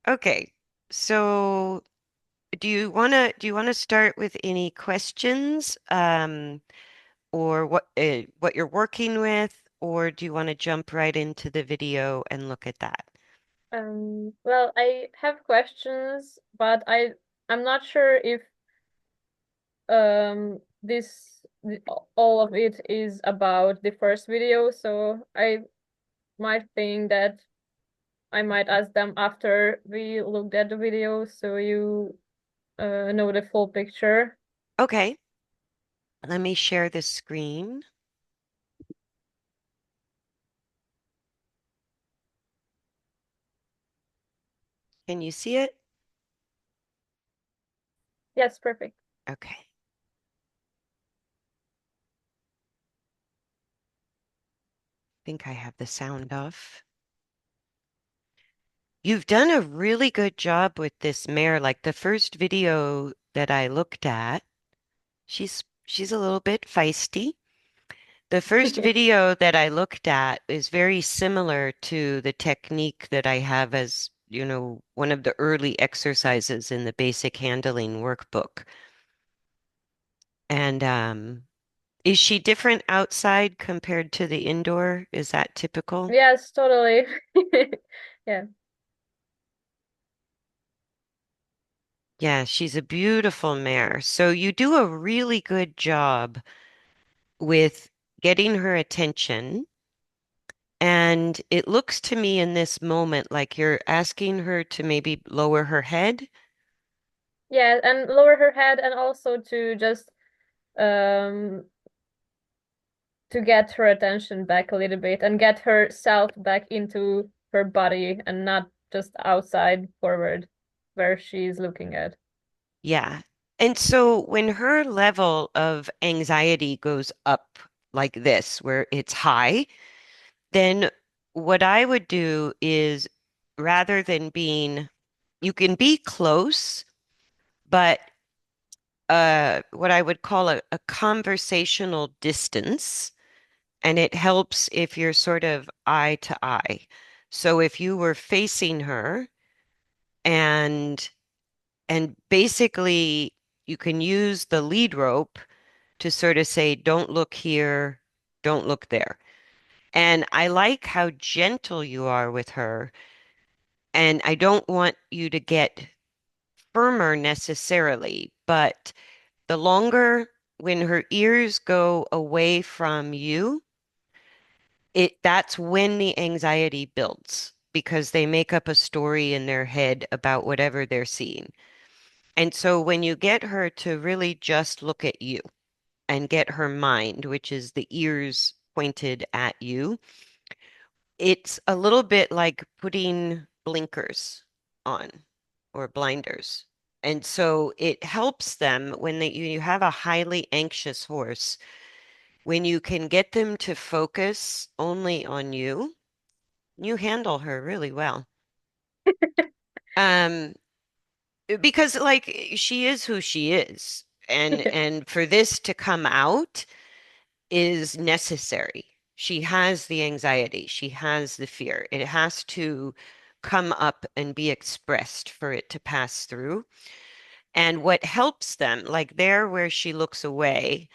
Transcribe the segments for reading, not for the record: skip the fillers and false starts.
Okay. So do you wanna start with any questions or what you're working with, or do you want to jump right into the video and look at that? Well, I have questions, but I'm not sure if all of it is about the first video, so I might think that I might ask them after we looked at the video, so you know the full picture. Okay, let me share the screen. Can you see it? Yes, perfect. Okay. Think I have the sound off. You've done a really good job with this mare. Like the first video that I looked at, she's a little bit feisty. The first video that I looked at is very similar to the technique that I have as, one of the early exercises in the basic handling workbook. And is she different outside compared to the indoor? Is that typical? Yes, totally. Yeah. Yeah, she's a beautiful mare. So you do a really good job with getting her attention. And it looks to me in this moment like you're asking her to maybe lower her head. Yeah, and lower her head and also to just um to get her attention back a little bit and get herself back into her body and not just outside forward where she's looking at. Yeah. And so when her level of anxiety goes up like this, where it's high, then what I would do is rather than you can be close, but what I would call a conversational distance. And it helps if you're sort of eye to eye. So if you were facing her and basically you can use the lead rope to sort of say, don't look here, don't look there. And I like how gentle you are with her. And I don't want you to get firmer necessarily, but the longer when her ears go away from you, that's when the anxiety builds because they make up a story in their head about whatever they're seeing. And so when you get her to really just look at you and get her mind, which is the ears pointed at you, it's a little bit like putting blinkers on or blinders. And so it helps them when you have a highly anxious horse, when you can get them to focus only on you, you handle her really well. Um, because like she is who she is, and for this to come out is necessary. She has the anxiety, she has the fear. It has to come up and be expressed for it to pass through. And what helps them, like there where she looks away,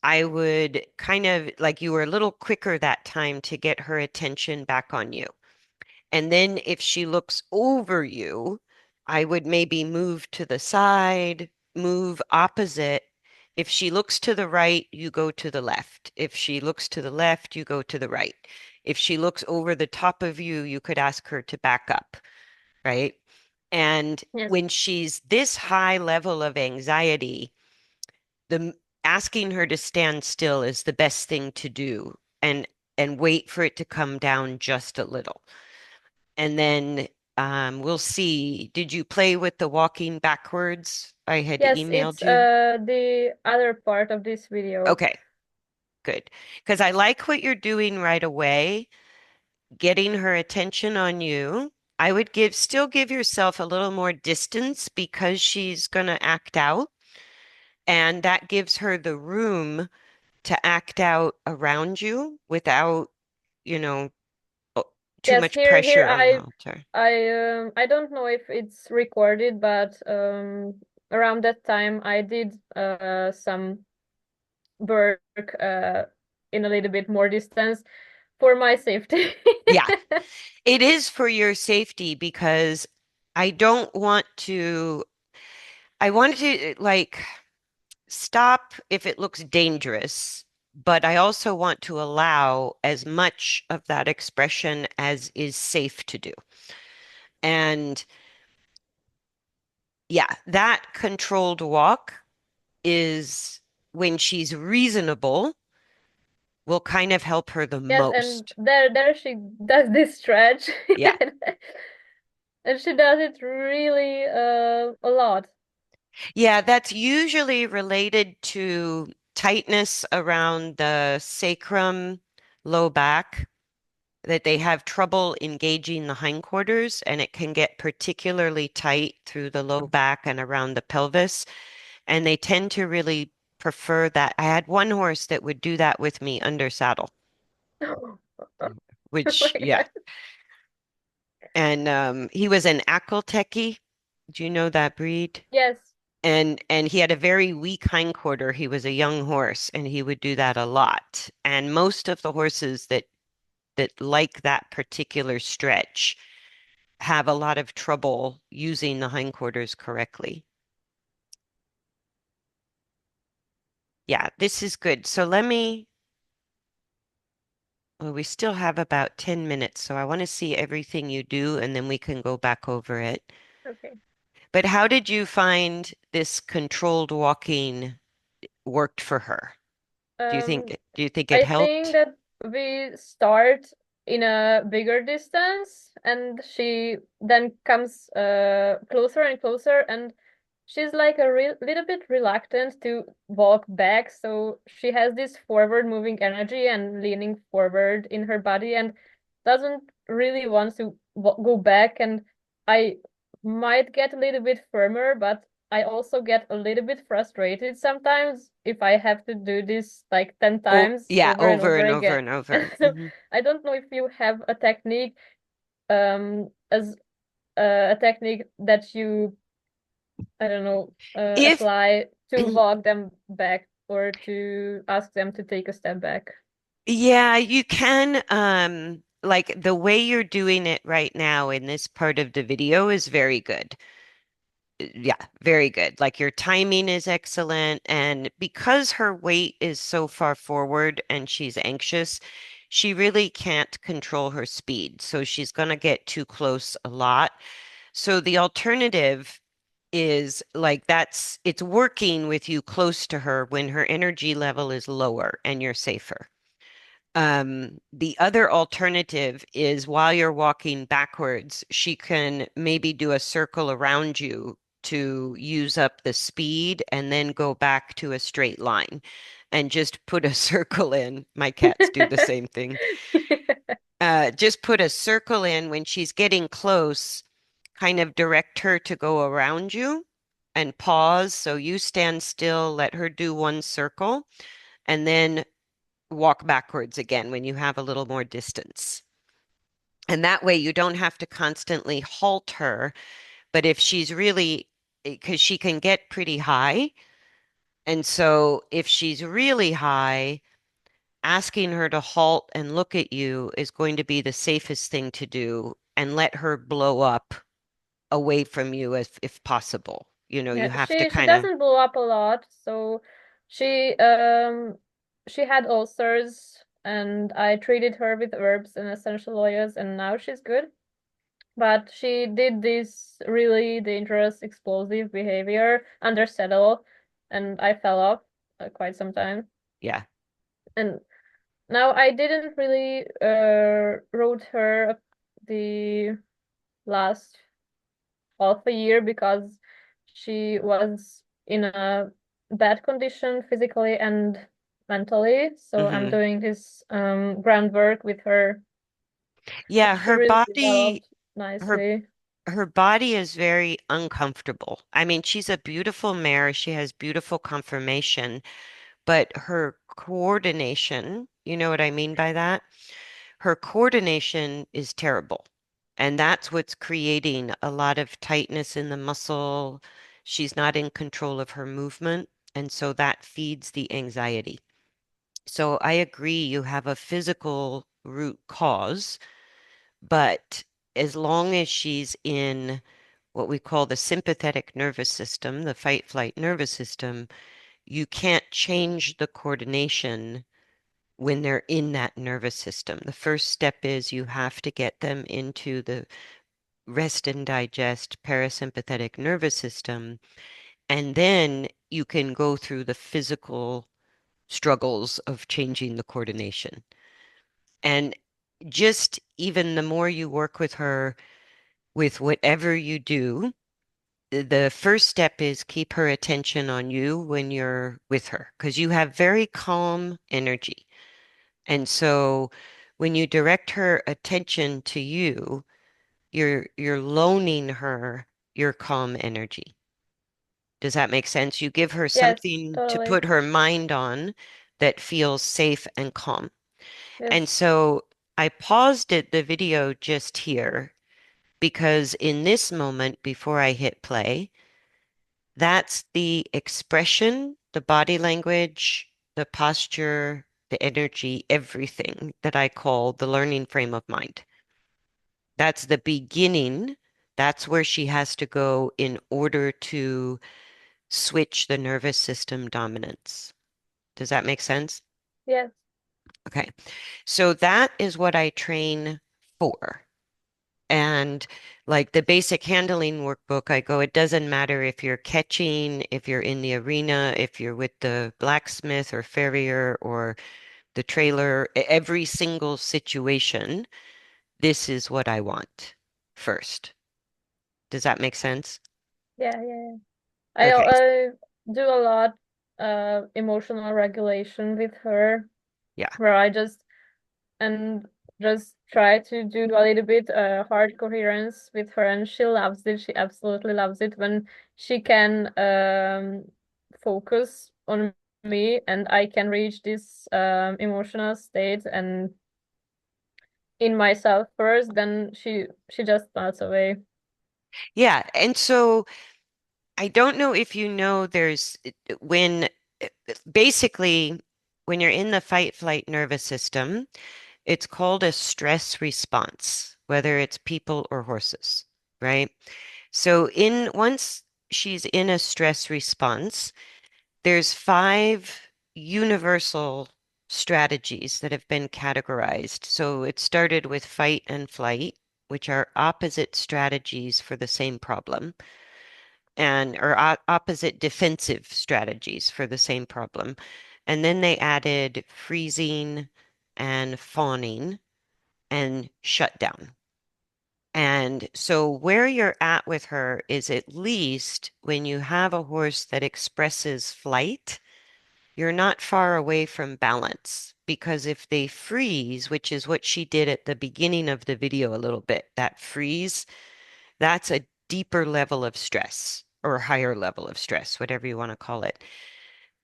I would kind of like you were a little quicker that time to get her attention back on you. And then if she looks over you, I would maybe move to the side, move opposite. If she looks to the right, you go to the left. If she looks to the left, you go to the right. If she looks over the top of you, you could ask her to back up, right? And Yes. when she's this high level of anxiety, the asking her to stand still is the best thing to do and wait for it to come down just a little. And then we'll see. Did you play with the walking backwards? I had Yes, it's emailed you. the other part of this video. Okay, good. Because I like what you're doing right away, getting her attention on you. I would still give yourself a little more distance because she's going to act out, and that gives her the room to act out around you without, you know, too Yes, much here pressure on the halter. I don't know if it's recorded, but around that time I did some work in a little bit more distance for my safety. Yeah, it is for your safety because I don't want to, I want to like stop if it looks dangerous, but I also want to allow as much of that expression as is safe to do. And yeah, that controlled walk is when she's reasonable, will kind of help her the Yes, and most. there she does this stretch, Yeah. and she does it really a lot. Yeah, that's usually related to tightness around the sacrum, low back, that they have trouble engaging the hindquarters, and it can get particularly tight through the low back and around the pelvis. And they tend to really prefer that. I had one horse that would do that with me under saddle, Oh my which, yeah. God. And he was an Ackelteckie. Do you know that breed? Yes. And he had a very weak hindquarter. He was a young horse, and he would do that a lot. And most of the horses that like that particular stretch have a lot of trouble using the hindquarters correctly. Yeah, this is good. So let me, well, we still have about 10 minutes, so I want to see everything you do, and then we can go back over it. Okay. But how did you find this controlled walking worked for her? Um, Do you think it I think helped? that we start in a bigger distance and she then comes closer and closer and she's like a real little bit reluctant to walk back, so she has this forward moving energy and leaning forward in her body and doesn't really want to go back, and I might get a little bit firmer, but I also get a little bit frustrated sometimes if I have to do this like 10 Oh, times yeah, over and over over and over again. and over. And so Mhm. I don't know if you have a technique as a technique that you, I don't know, If apply to walk them back or to ask them to take a step back. Yeah, you can like the way you're doing it right now in this part of the video is very good. Yeah, very good. Like your timing is excellent, and because her weight is so far forward and she's anxious, she really can't control her speed. So she's going to get too close a lot. So the alternative is like it's working with you close to her when her energy level is lower and you're safer. The other alternative is while you're walking backwards, she can maybe do a circle around you to use up the speed and then go back to a straight line and just put a circle in. My cats do the same thing. Just put a circle in when she's getting close, kind of direct her to go around you and pause. So you stand still, let her do one circle, and then walk backwards again when you have a little more distance. And that way you don't have to constantly halt her. But if she's really, because she can get pretty high. And so if she's really high, asking her to halt and look at you is going to be the safest thing to do and let her blow up away from you if possible. You know, you Yeah, have to she kind of, doesn't blow up a lot, so she she had ulcers and I treated her with herbs and essential oils and now she's good. But she did this really dangerous explosive behavior under saddle and I fell off quite some time. yeah. And now I didn't really rode her the last half a year because she was in a bad condition physically and mentally. So I'm Hmm. doing this groundwork with her, Yeah, and she really developed her nicely. her body is very uncomfortable. I mean, she's a beautiful mare. She has beautiful conformation, but her coordination, you know what I mean by that? her coordination is terrible. And that's what's creating a lot of tightness in the muscle. She's not in control of her movement. And so that feeds the anxiety. So I agree, you have a physical root cause, but as long as she's in what we call the sympathetic nervous system, the fight flight nervous system, you can't change the coordination when they're in that nervous system. The first step is you have to get them into the rest and digest parasympathetic nervous system, and then you can go through the physical struggles of changing the coordination. And just even the more you work with her with whatever you do, the first step is keep her attention on you when you're with her because you have very calm energy. And so when you direct her attention to you, you're loaning her your calm energy. Does that make sense? You give her Yes, something to totally. put her mind on that feels safe and calm. And Yes. so I paused the video just here because in this moment before I hit play, that's the expression, the body language, the posture, the energy, everything that I call the learning frame of mind. That's the beginning. That's where she has to go in order to switch the nervous system dominance. Does that make sense? Yes. Okay. So that is what I train for. And like the basic handling workbook, I go, it doesn't matter if you're catching, if you're in the arena, if you're with the blacksmith or farrier or the trailer, every single situation, this is what I want first. Does that make sense? Yeah, yeah, yeah. Okay. I do a lot emotional regulation with her Yeah. where I and just try to do a little bit heart coherence with her, and she loves it. She absolutely loves it when she can focus on me and I can reach this emotional state and in myself first, then she just melts away. Yeah. And so I don't know if you know when basically when you're in the fight flight nervous system, it's called a stress response, whether it's people or horses, right? So in once she's in a stress response, there's five universal strategies that have been categorized. So it started with fight and flight, which are opposite strategies for the same problem, and or opposite defensive strategies for the same problem. And then they added freezing and fawning and shutdown. And so where you're at with her is at least when you have a horse that expresses flight, you're not far away from balance. Because if they freeze, which is what she did at the beginning of the video a little bit, that freeze, that's a deeper level of stress or higher level of stress, whatever you want to call it.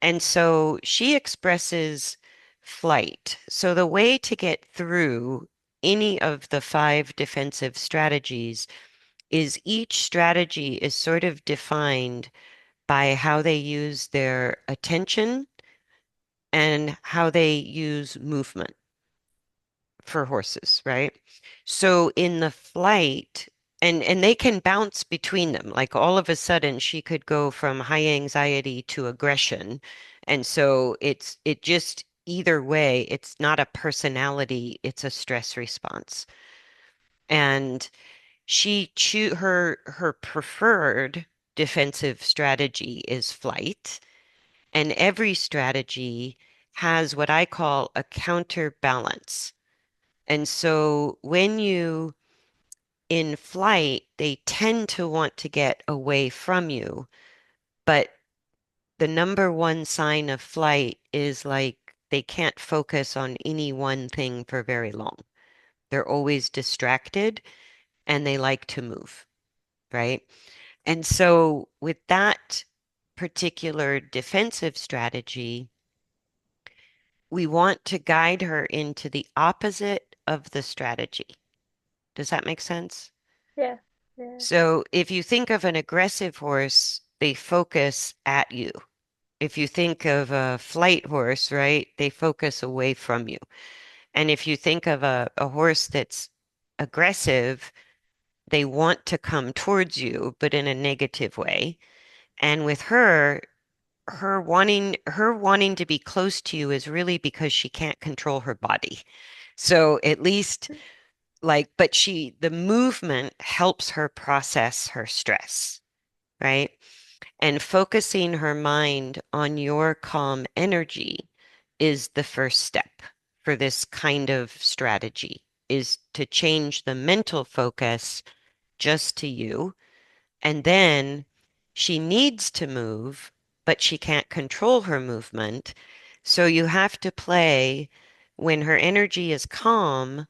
And so she expresses flight. So the way to get through any of the five defensive strategies is each strategy is sort of defined by how they use their attention and how they use movement for horses, right? So in the flight, and they can bounce between them. Like all of a sudden she could go from high anxiety to aggression. And so it just either way, it's not a personality, it's a stress response. And her preferred defensive strategy is flight, and every strategy has what I call a counterbalance. And so when you in flight, they tend to want to get away from you, but the number one sign of flight is like they can't focus on any one thing for very long. They're always distracted and they like to move, right? And so, with that particular defensive strategy, we want to guide her into the opposite of the strategy. Does that make sense? Yeah. Yeah. So if you think of an aggressive horse, they focus at you. If you think of a flight horse, right, they focus away from you. And if you think of a horse that's aggressive, they want to come towards you, but in a negative way. And with her, her wanting to be close to you is really because she can't control her body. So at least but the movement helps her process her stress, right? And focusing her mind on your calm energy is the first step for this kind of strategy, is to change the mental focus just to you. And then she needs to move, but she can't control her movement. So you have to play when her energy is calm.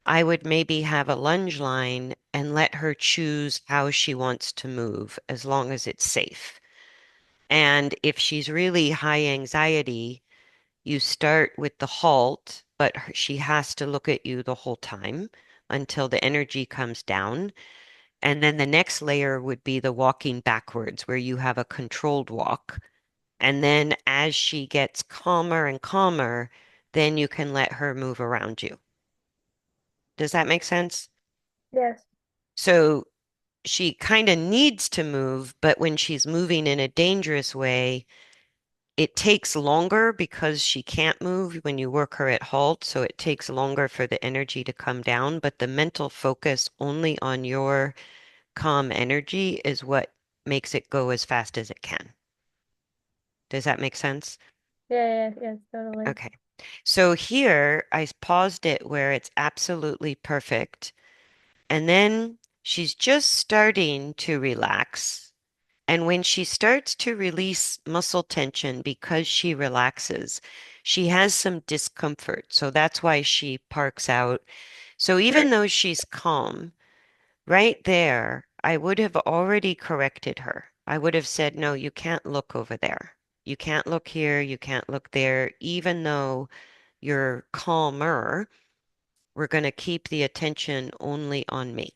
I would maybe have a lunge line and let her choose how she wants to move as long as it's safe. And if she's really high anxiety, you start with the halt, but she has to look at you the whole time until the energy comes down. And then the next layer would be the walking backwards, where you have a controlled walk. And then as she gets calmer and calmer, then you can let her move around you. Does that make sense? Yes. So she kind of needs to move, but when she's moving in a dangerous way, it takes longer because she can't move when you work her at halt. So it takes longer for the energy to come down, but the mental focus only on your calm energy is what makes it go as fast as it can. Does that make sense? Yeah. Yeah. Yes. Totally. Okay. So here I paused it where it's absolutely perfect. And then she's just starting to relax. And when she starts to release muscle tension because she relaxes, she has some discomfort. So that's why she parks out. So even though she's calm, right there, I would have already corrected her. I would have said, no, you can't look over there. You can't look here. You can't look there. Even though you're calmer, we're going to keep the attention only on me.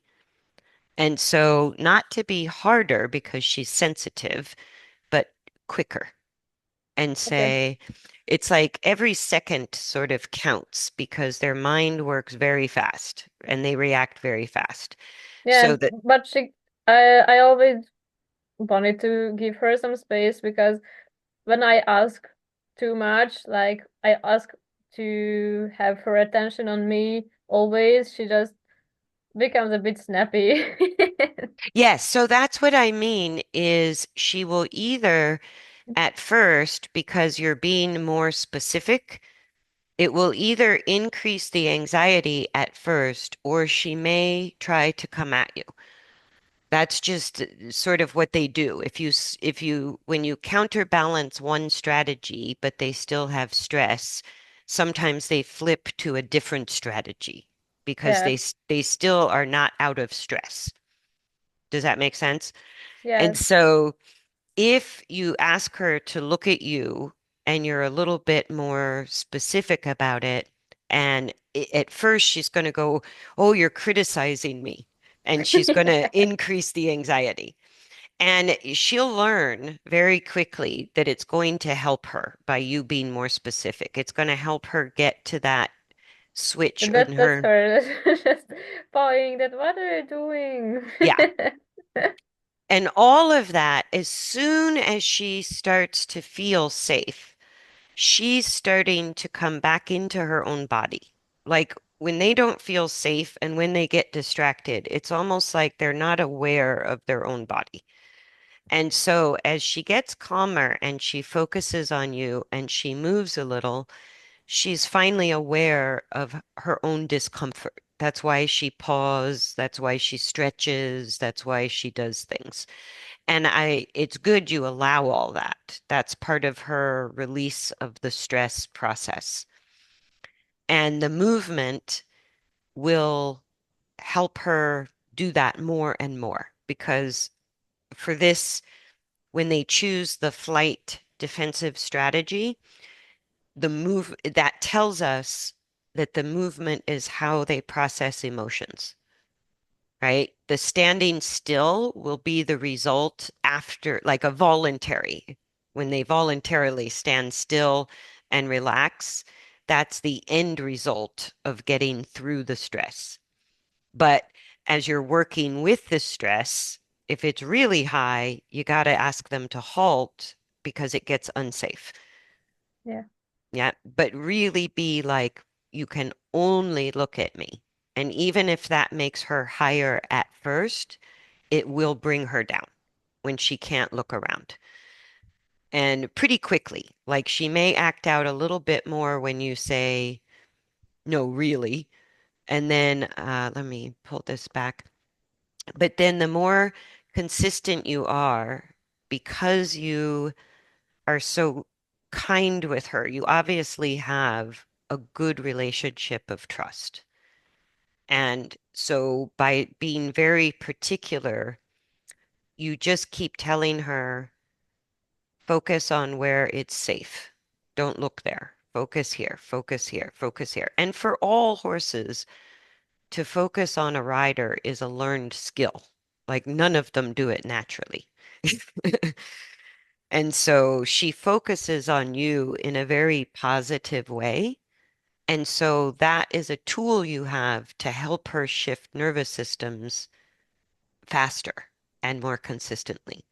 And so, not to be harder because she's sensitive, but quicker and Okay. say, it's like every second sort of counts because their mind works very fast and they react very fast. Yeah, So that, but I always wanted to give her some space because when I ask too much, like I ask to have her attention on me always, she just becomes a bit snappy. yes, so that's what I mean is she will either at first, because you're being more specific, it will either increase the anxiety at first or she may try to come at you. That's just sort of what they do. When you counterbalance one strategy, but they still have stress, sometimes they flip to a different strategy because Yeah, they still are not out of stress. Does that make sense? And yes. so if you ask her to look at you and you're a little bit more specific about it, and at first she's going to go, oh, you're criticizing me. And she's going to increase the anxiety. And she'll learn very quickly that it's going to help her by you being more specific. It's going to help her get to that switch in That's her. her just bowing that what are you doing? Yeah. And all of that, as soon as she starts to feel safe, she's starting to come back into her own body. Like when they don't feel safe and when they get distracted, it's almost like they're not aware of their own body. And so as she gets calmer and she focuses on you and she moves a little, she's finally aware of her own discomfort. That's why she pauses, that's why she stretches, that's why she does things. And it's good you allow all that. That's part of her release of the stress process. And the movement will help her do that more and more because for this, when they choose the flight defensive strategy, the move that tells us that the movement is how they process emotions, right? The standing still will be the result after, like a voluntary, when they voluntarily stand still and relax, that's the end result of getting through the stress. But as you're working with the stress, if it's really high, you got to ask them to halt because it gets unsafe. Yeah. Yeah. But really be like, you can only look at me. And even if that makes her higher at first, it will bring her down when she can't look around. And pretty quickly, like she may act out a little bit more when you say, no, really. And then let me pull this back. But then the more consistent you are, because you are so kind with her, you obviously have a good relationship of trust. And so by being very particular, you just keep telling her, focus on where it's safe. Don't look there. Focus here, focus here, focus here. And for all horses, to focus on a rider is a learned skill. Like none of them do it naturally. And so she focuses on you in a very positive way. And so that is a tool you have to help her shift nervous systems faster and more consistently.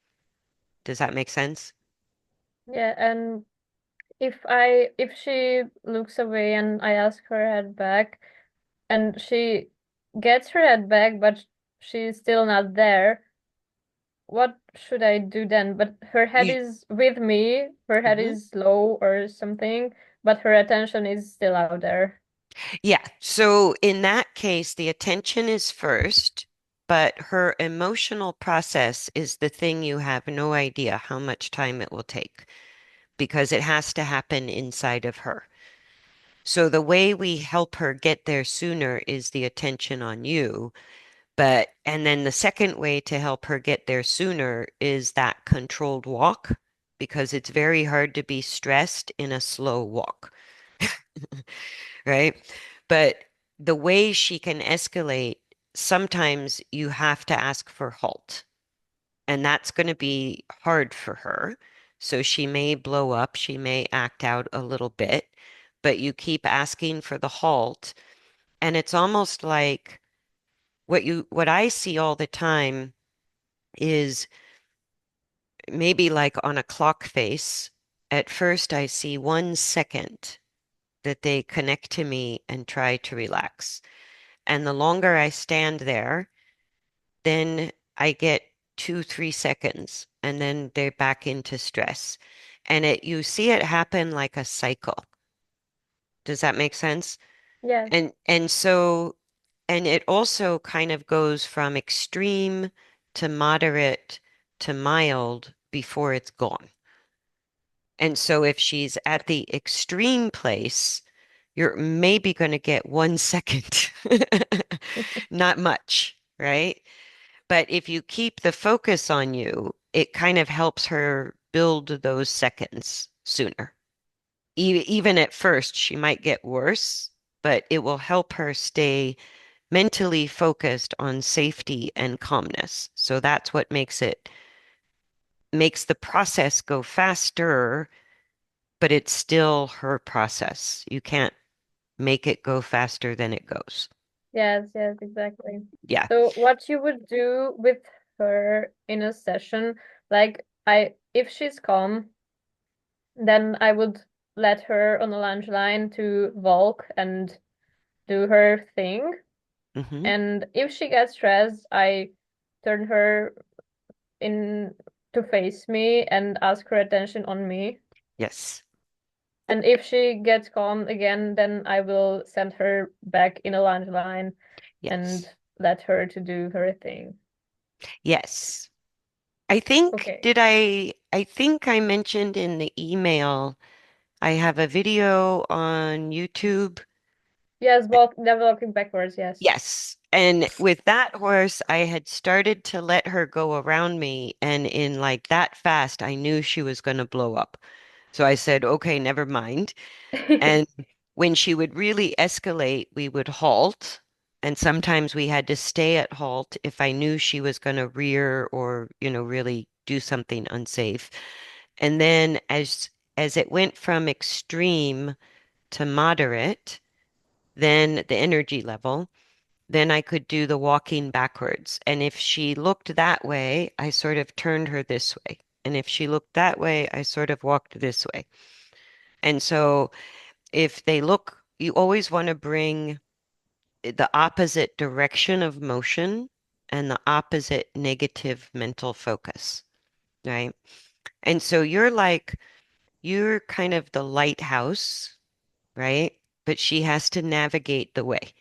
Does that make sense? Yeah, and if she looks away and I ask her head back and she gets her head back but she's still not there, what should I do then? But her head You, is with me, her head mhm. is low or something, but her attention is still out there. Yeah. So in that case, the attention is first, but her emotional process is the thing you have no idea how much time it will take because it has to happen inside of her. So the way we help her get there sooner is the attention on you. And then the second way to help her get there sooner is that controlled walk because it's very hard to be stressed in a slow walk, right? But the way she can escalate, sometimes you have to ask for halt, and that's going to be hard for her. So she may blow up, she may act out a little bit, but you keep asking for the halt. And it's almost like what I see all the time is maybe like on a clock face. At first, I see 1 second that they connect to me and try to relax. And the longer I stand there, then I get 2, 3 seconds, and then they're back into stress. And you see it happen like a cycle. Does that make sense? Yes. And it also kind of goes from extreme to moderate to mild before it's gone. And so if she's at the extreme place, you're maybe going to get 1 second, not much, right? But if you keep the focus on you, it kind of helps her build those seconds sooner. Even at first, she might get worse, but it will help her stay mentally focused on safety and calmness. So that's what makes the process go faster, but it's still her process. You can't make it go faster than it goes. Yes, yes, exactly. Yeah. So what you would do with her in a session, like if she's calm, then I would let her on a lunge line to walk and do her thing. Hmm. And if she gets stressed, I turn her in to face me and ask her attention on me. Yes. And if she gets calm again, then I will send her back in a lunge line Yes. and let her to do her thing. Yes. I think, Okay. I think I mentioned in the email, I have a video on YouTube. Yes, walk developing backwards, yes. Yes. And with that horse, I had started to let her go around me. And in like that fast, I knew she was going to blow up. So I said, okay, never mind. And When she would really escalate, we would halt. And sometimes we had to stay at halt if I knew she was going to rear or, really do something unsafe. And then as it went from extreme to moderate, then the energy level, then I could do the walking backwards. And if she looked that way, I sort of turned her this way. And if she looked that way, I sort of walked this way. And so if they look, you always want to bring the opposite direction of motion and the opposite negative mental focus, right? And so you're kind of the lighthouse, right? But she has to navigate the way.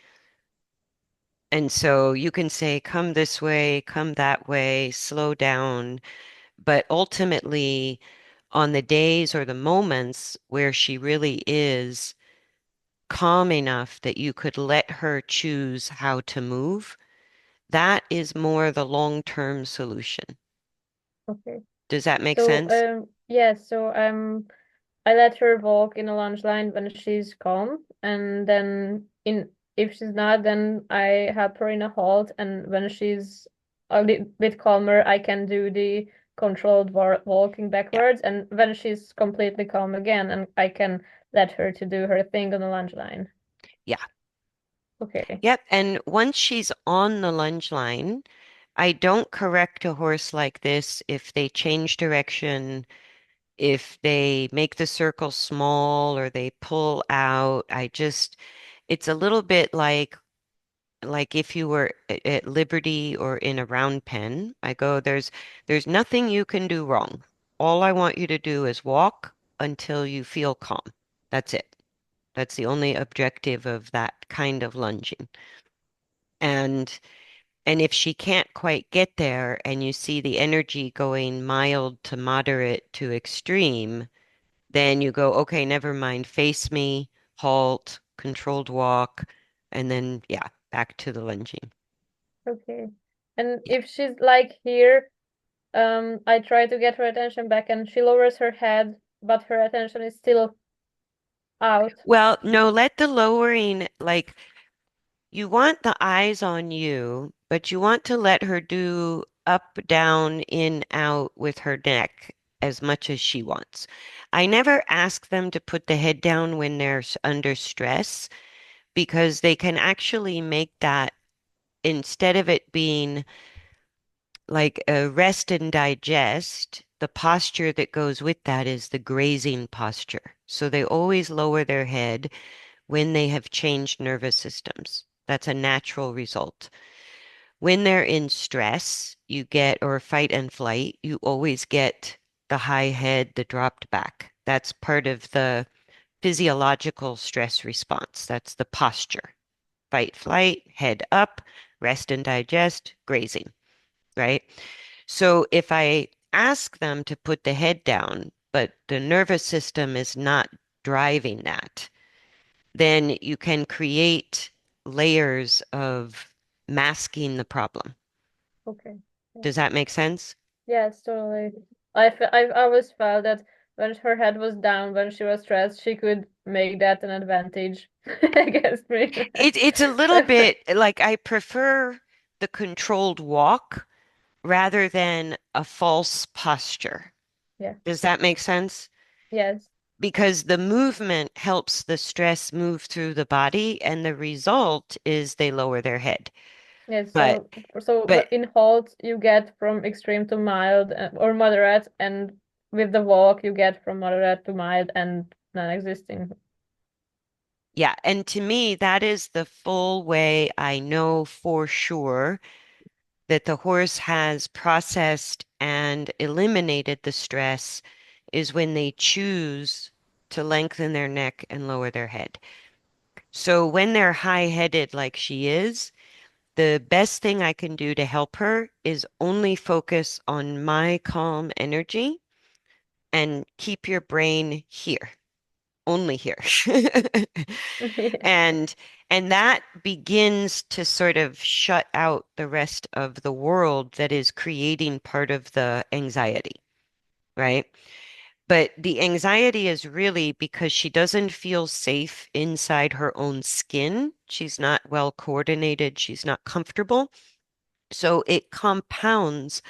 And so you can say, come this way, come that way, slow down. But ultimately, on the days or the moments where she really is calm enough that you could let her choose how to move, that is more the long-term solution. Okay. Does that make So, sense? yeah, so I let her walk in a lunge line when she's calm, and then in if she's not, then I help her in a halt, and when she's a little bit calmer, I can do the controlled walking Yeah. backwards, and when she's completely calm again, and I can let her to do her thing on the lunge line. Yeah. Okay. Yep. And once she's on the lunge line, I don't correct a horse like this if they change direction, if they make the circle small or they pull out. It's a little bit like if you were at liberty or in a round pen. I go, there's nothing you can do wrong. All I want you to do is walk until you feel calm. That's it. That's the only objective of that kind of lunging. And and if she can't quite get there and you see the energy going mild to moderate to extreme, then you go, okay, never mind, face me, halt, controlled walk, and then yeah, back to the lunging. Okay. And Yeah. if she's like here, I try to get her attention back, and she lowers her head, but her attention is still out. Well, no, let the lowering, like you want the eyes on you, but you want to let her do up, down, in, out with her neck as much as she wants. I never ask them to put the head down when they're under stress because they can actually make that instead of it being like a rest and digest, the posture that goes with that is the grazing posture. So they always lower their head when they have changed nervous systems. That's a natural result. When they're in stress, you get, or fight and flight, you always get the high head, the dropped back. That's part of the physiological stress response. That's the posture. Fight, flight, head up, rest and digest, grazing, right? So if I ask them to put the head down, but the nervous system is not driving that, then you can create layers of masking the problem. Okay. Yeah. Does that make sense? Yes, totally. I've always felt that when her head was down, when she was stressed, she could make that an advantage against me. It's a little bit like I prefer the controlled walk rather than a false posture. Yeah. Does that make sense? Yes. Because the movement helps the stress move through the body, and the result is they lower their head. Yes. But So but in halt you get from extreme to mild or moderate, and with the walk you get from moderate to mild and non-existing. yeah, and to me, that is the full way I know for sure that the horse has processed and eliminated the stress is when they choose to lengthen their neck and lower their head. So when they're high-headed like she is, the best thing I can do to help her is only focus on my calm energy and keep your brain here, only here. And and that begins to sort of shut out the rest of the world that is creating part of the anxiety, right? But the anxiety is really because she doesn't feel safe inside her own skin. She's not well coordinated. She's not comfortable. So it compounds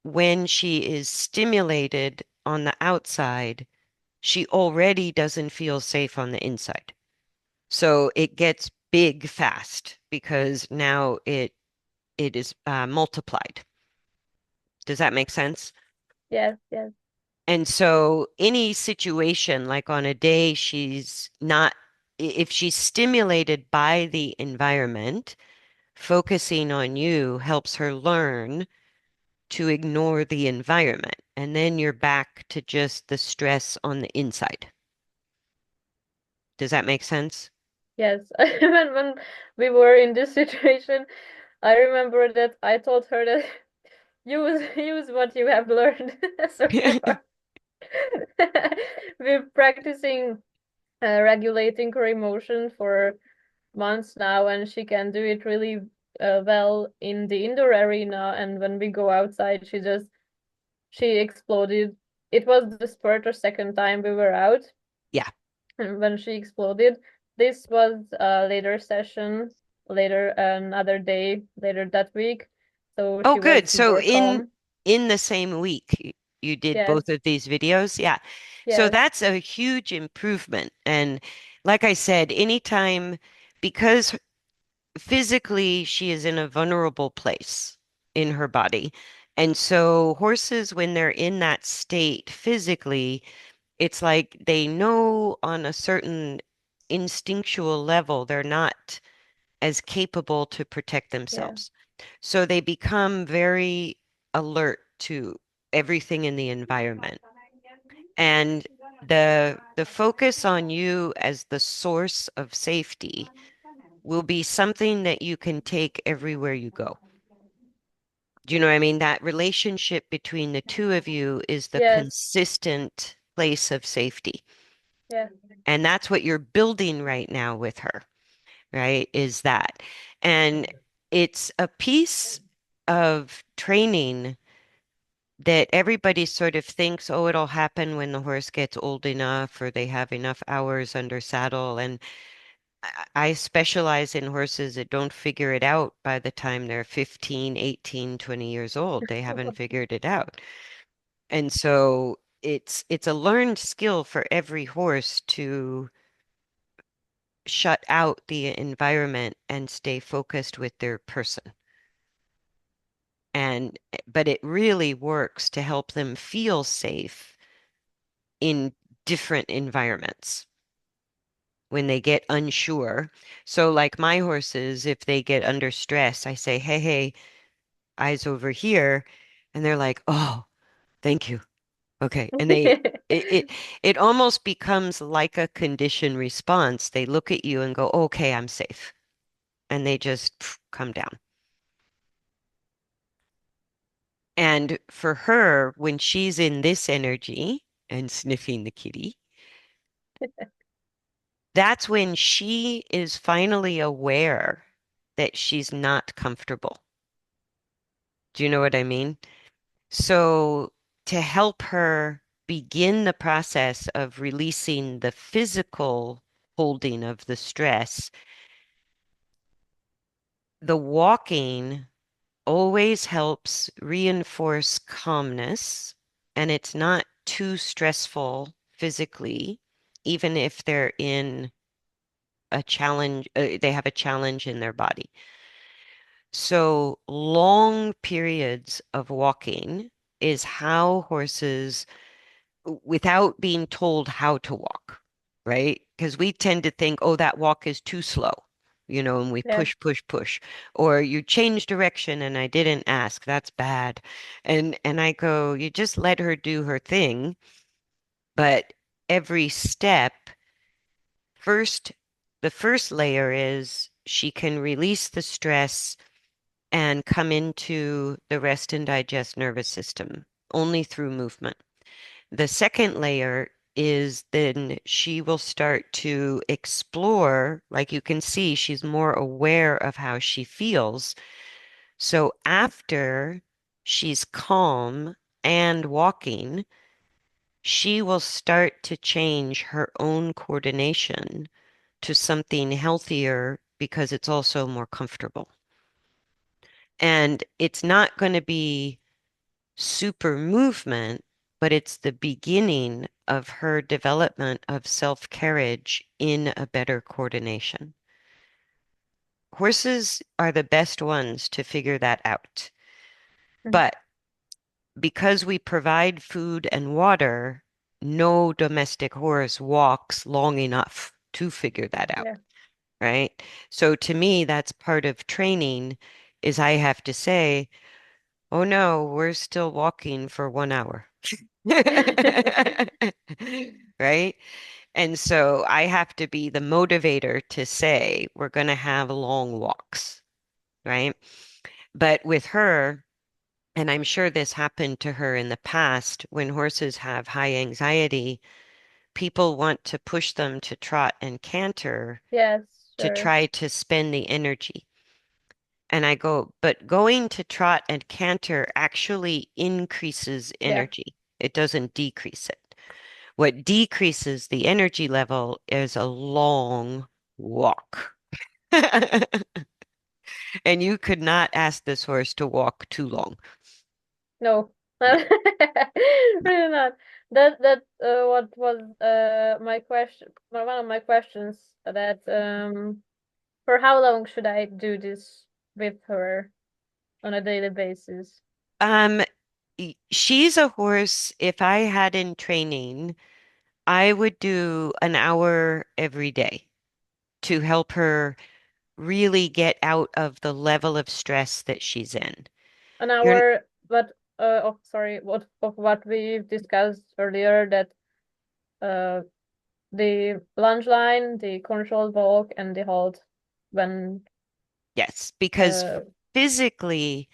when she is stimulated on the outside. She already doesn't feel safe on the inside. So it gets big fast because now it is multiplied. Does that make sense? Yes, yes, And so any situation, like on a day she's not, if she's stimulated by the environment, focusing on you helps her learn to ignore the environment. And then you're back to just the stress on the inside. Does that make sense? yes. When we were in this situation, I remember that I told her that use what you have learned so far. We're practicing regulating her emotion for months now, and she can do it really well in the indoor arena. And when we go outside, she exploded. It was the third or second time we were out, Yeah. and when she exploded, this was a later session, later another day later that week. So Oh, she good. was So more calm. in the same week you did Yes, both of these videos. Yeah. So yes, that's a huge improvement. And like I said, anytime because physically she is in a vulnerable place in her body. And so horses, when they're in that state physically, it's like they know on a certain instinctual level they're not as capable to protect yeah, themselves. So they become very alert to everything in the environment. And the focus on you as the source of safety will be something that you can take everywhere you go. Do you know what I mean? That relationship between the two of you is the yes, consistent place of safety. yeah, And that's what you're building right now with her, right? Is that. And it's a piece of training that everybody sort of thinks, oh, it'll happen when the horse gets old enough or they have enough hours under saddle. And I specialize in horses that don't figure it out by the time they're 15, 18, 20 years old. They haven't figured it out. And so it's a learned skill for every horse to shut out the environment and stay focused with their person. And but it really works to help them feel safe in different environments when they get unsure. So like my horses, if they get under stress, I say, hey, hey, eyes over here. And they're like, oh, thank you. Okay. And it almost becomes like a conditioned response. They look at you and go, okay, I'm safe. And they just come down. And for her, when she's in this energy and sniffing the kitty, that's when she is finally aware that she's not comfortable. Do you know what I mean? So, to help her begin the process of releasing the physical holding of the stress, the walking always helps reinforce calmness, and it's not too stressful physically, even if they're in a challenge, they have a challenge in their body. So, long periods of walking is how horses without being told how to walk, right? Because we tend to think, oh, that walk is too slow, and we yeah, push, push, push. Or you change direction and I didn't ask. That's bad. And I go, you just let her do her thing, but every step, first, the first layer is she can release the stress and come into the rest and digest nervous system only through movement. The second layer is then she will start to explore, like you can see, she's more aware of how she feels. So after she's calm and walking, she will start to change her own coordination to something healthier because it's also more comfortable. And it's not going to be super movement, but it's the beginning of her development of self-carriage in a better coordination. Horses are the best ones to figure that out. Mhm. But because we provide food and water, no domestic horse walks long enough to figure that out, Yeah. right? So to me, that's part of training is I have to say, oh no, we're still walking for 1 hour. Right? And so I have to be the motivator to say we're going to have long walks, right? But with her, and I'm sure this happened to her in the past, when horses have high anxiety, people want to push them to trot and canter Yes, to sure. try to spend the energy. And I go, but going to trot and canter actually increases Yeah. energy. It doesn't decrease it. What decreases the energy level is a long walk. And you could not ask this horse to walk too long. No. Really not. That what was my question, one of my questions, that for how long should I do this with her on a daily basis? Um, she's a horse, if I had in training, I would do an hour every day to help her really get out of the level of stress that she's in. An You're, hour, but oh sorry, what of what we've discussed earlier, that uh the lunge line, the controlled walk, and the halt when yes, because uh physically,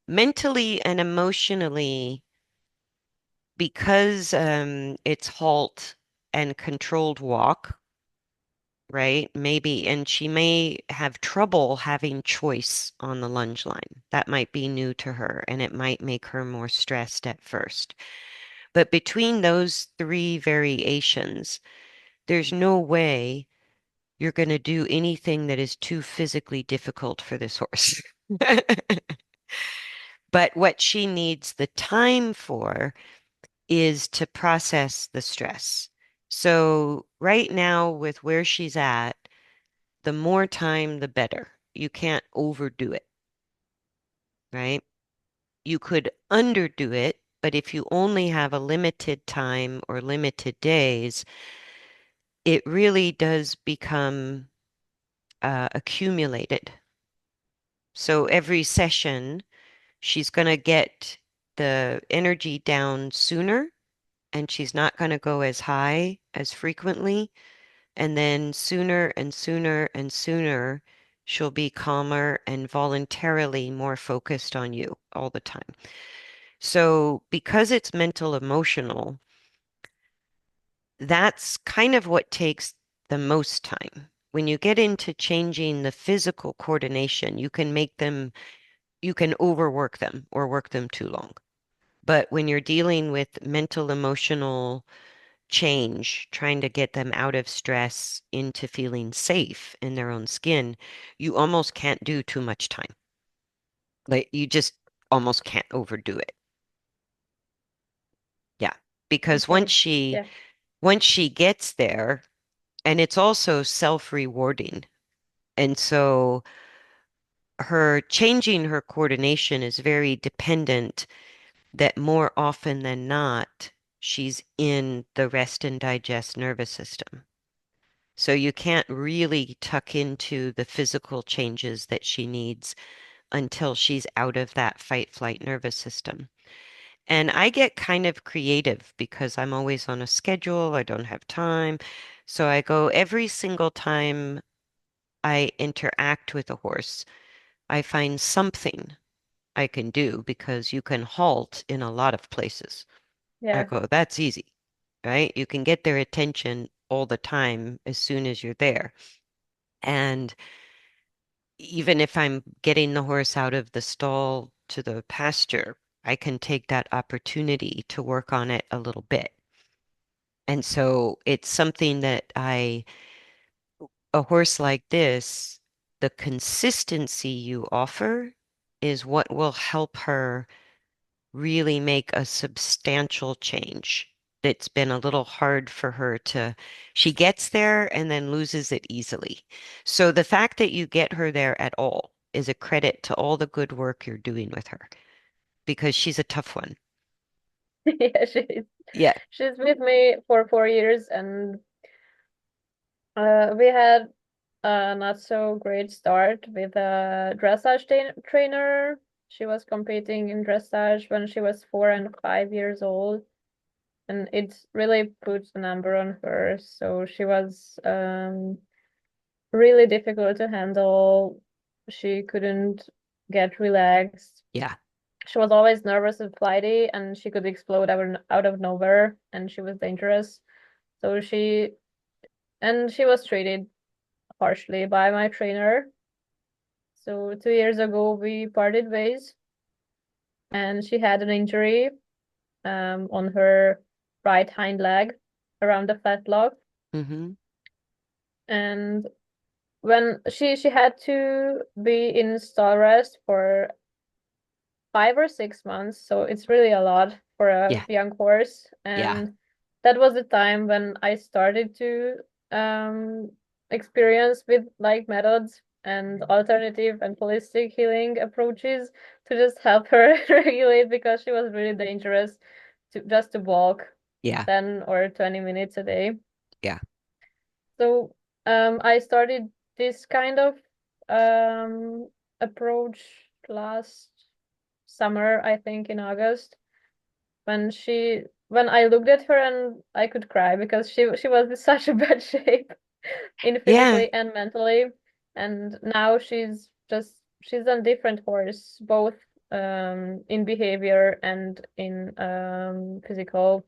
mentally, and emotionally, because it's halt and controlled walk, right? Maybe, and she may have trouble having choice on the lunge line. That might be new to her, and it might make her more stressed at first. But between those three variations, there's no way you're going to do anything that is too physically difficult for this horse. But what she needs the time for is to process the stress. So, right now, with where she's at, the more time, the better. You can't overdo it, right? You could underdo it, but if you only have a limited time or limited days, it really does become accumulated. So every session, she's going to get the energy down sooner, and she's not going to go as high as frequently. And then sooner and sooner and sooner, she'll be calmer and voluntarily more focused on you all the time. So, because it's mental emotional, that's kind of what takes the most time. When you get into changing the physical coordination, you can overwork them or work them too long. But when you're dealing with mental emotional change, trying to get them out of stress into feeling safe in their own skin, you almost can't do too much time. Like you just almost can't overdo it. Yeah. Because okay. Yeah. once she gets there, and it's also self-rewarding. And so her changing her coordination is very dependent that more often than not, she's in the rest and digest nervous system. So you can't really tuck into the physical changes that she needs until she's out of that fight flight nervous system. And I get kind of creative because I'm always on a schedule. I don't have time. So I go every single time I interact with a horse, I find something I can do because you can halt in a lot of places. I Yeah. go, that's easy, right? You can get their attention all the time as soon as you're there. And even if I'm getting the horse out of the stall to the pasture, I can take that opportunity to work on it a little bit. And so it's something that a horse like this, the consistency you offer is what will help her really make a substantial change. It's been a little hard for her to, she gets there and then loses it easily. So the fact that you get her there at all is a credit to all the good work you're doing with her because she's a tough one. Yeah, Yeah. she's with me for 4 years, and we had a not so great start with a dressage trainer. She was competing in dressage when she was 4 and 5 years old, and it really put a number on her. So she was really difficult to handle. She couldn't get relaxed. Yeah. She was always nervous and flighty, and she could explode out of nowhere, and she was dangerous. So she was treated harshly by my trainer. So 2 years ago we parted ways, and she had an injury on her right hind leg around the fetlock. Hmm. And when she had to be in stall rest for 5 or 6 months, so it's really a lot for a Yeah. young horse. Yeah. And that was the time when I started to um, experience with like methods and alternative and holistic healing approaches to just help her regulate, because she was really dangerous to walk Yeah. 10 or 20 minutes a day. Yeah. So I started this kind of um, approach last summer, I think in August, when I looked at her and I could cry because she was in such a bad shape in Yeah. physically and mentally, and now she's a different horse, both in behavior and in physical.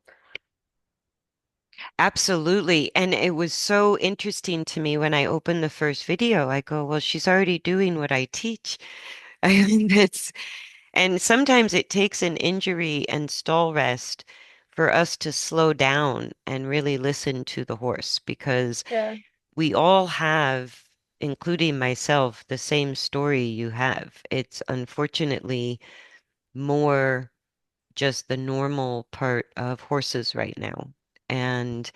Absolutely. And it was so interesting to me when I opened the first video. I go, well, she's already doing what I teach. I mean, that's, and sometimes it takes an injury and stall rest for us to slow down and really listen to the horse because Yeah, we all have, including myself, the same story you have. It's unfortunately more just the normal part of horses right now. And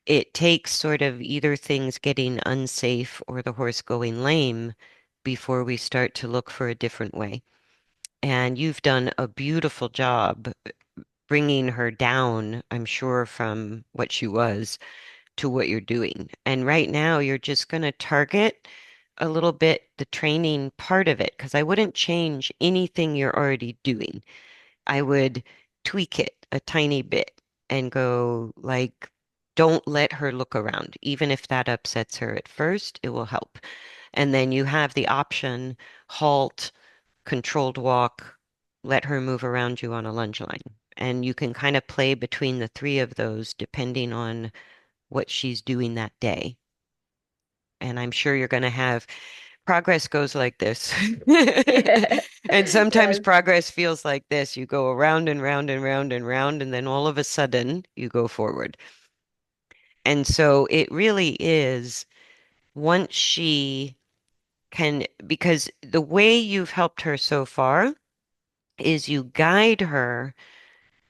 it takes sort of either things getting unsafe or the horse going lame before we start to look for a different way. And you've done a beautiful job bringing her down, I'm sure, from what she was to what you're doing. And right now, you're just going to target a little bit the training part of it because I wouldn't change anything you're already doing. I would tweak it a tiny bit and go like, don't let her look around. Even if that upsets her at first, it will help. And then you have the option, halt, controlled walk, let her move around you on a lunge line. And you can kind of play between the three of those depending on what she's doing that day. And I'm sure you're going to have progress goes like this. yeah, And sometimes yes, progress feels like this. You go around and round and round and round, and then all of a sudden you go forward. And so it really is once she can, because the way you've helped her so far is you guide her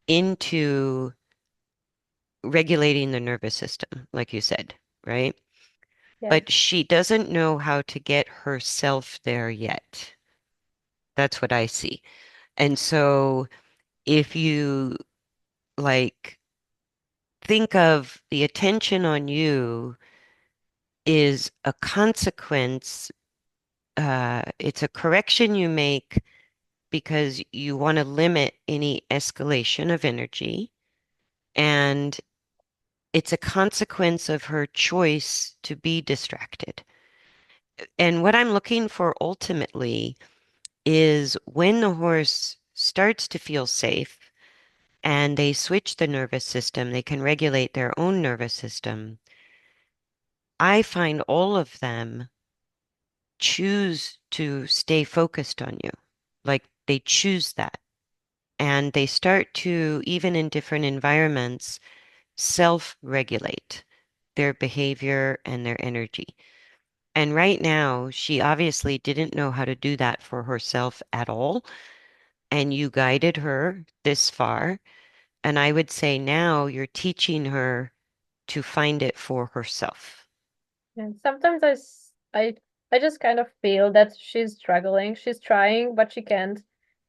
into regulating the nervous system, like you said, right? yes, But she doesn't know how to get herself there yet. That's what I see. And so if you like think of the attention on you is a consequence, it's a correction you make because you want to limit any escalation of energy. And it's a consequence of her choice to be distracted. And what I'm looking for ultimately is when the horse starts to feel safe and they switch the nervous system, they can regulate their own nervous system. I find all of them choose to stay focused on you. Like they choose that. And they start to, even in different environments, self-regulate their behavior and their energy. And right now, she obviously didn't know how to do that for herself at all. And you guided her this far. And I would say now you're teaching her to find it for herself. And sometimes I just kind of feel that she's struggling. She's trying, but she can't.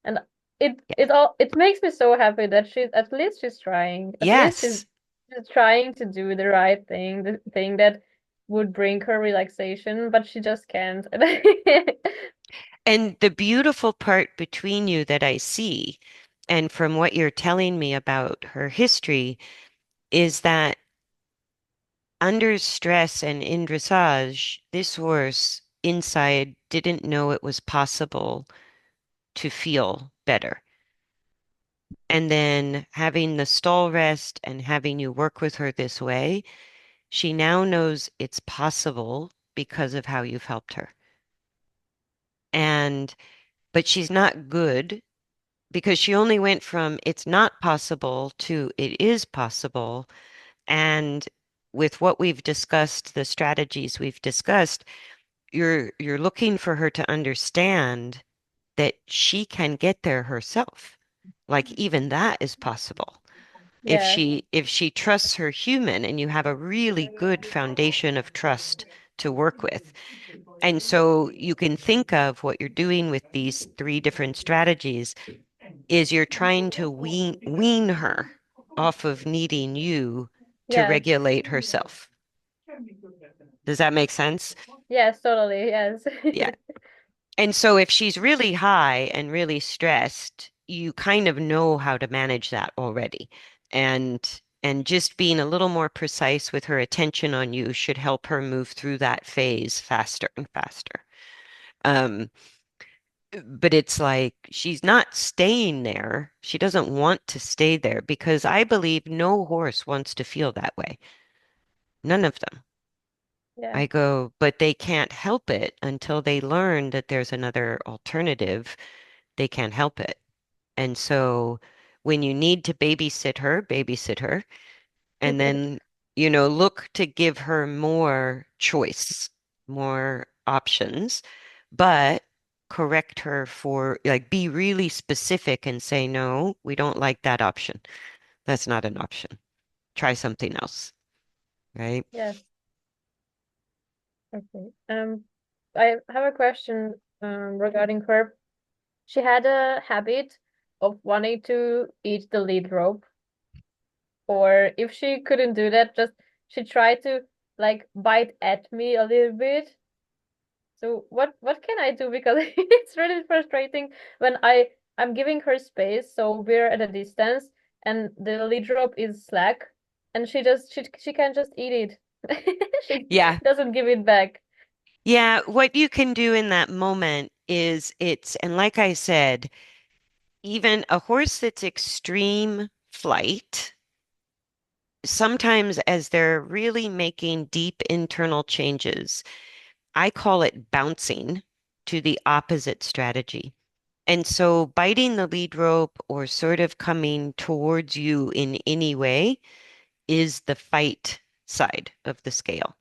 And Yeah. it makes me so happy that she's trying. At least Yes. she's trying to do the right thing, the thing that would bring her relaxation, but she just can't. And the beautiful part between you that I see, and from what you're telling me about her history, is that under stress and in dressage, this horse inside didn't know it was possible to feel better. And then having the stall rest and having you work with her this way, she now knows it's possible because of how you've helped her. And, but she's not good because she only went from it's not possible to it is possible. And with what we've discussed, the strategies we've discussed, you're looking for her to understand that she can get there herself. Like even that is possible. Yeah, If she trusts her human and you have a really good foundation of trust to work with. And so you can think of what you're doing with these three different strategies is you're trying to wean her off of needing you to yeah, regulate herself. Does that make sense? yes, totally, yes. Yeah. And so if she's really high and really stressed, you kind of know how to manage that already. And just being a little more precise with her attention on you should help her move through that phase faster and faster. Um, but it's like she's not staying there. She doesn't want to stay there because I believe no horse wants to feel that way. None of them. Yeah, I go, but they can't help it until they learn that there's another alternative. They can't help it. And so when you need to babysit her, and then, look to give her more choice, more options, but correct her for, like, be really specific and say, no, we don't like that option. That's not an option. Try something else, right? yes. Okay. I have a question regarding her. She had a habit of wanting to eat the lead rope, or if she couldn't do that, just she tried to like bite at me a little bit. So what can I do? Because it's really frustrating when I'm giving her space, so we're at a distance, and the lead rope is slack, and she can just eat it. She Yeah. doesn't give it back. Yeah. What you can do in that moment is and like I said, even a horse that's extreme flight, sometimes as they're really making deep internal changes, I call it bouncing to the opposite strategy. And so biting the lead rope or sort of coming towards you in any way is the fight side of the scale.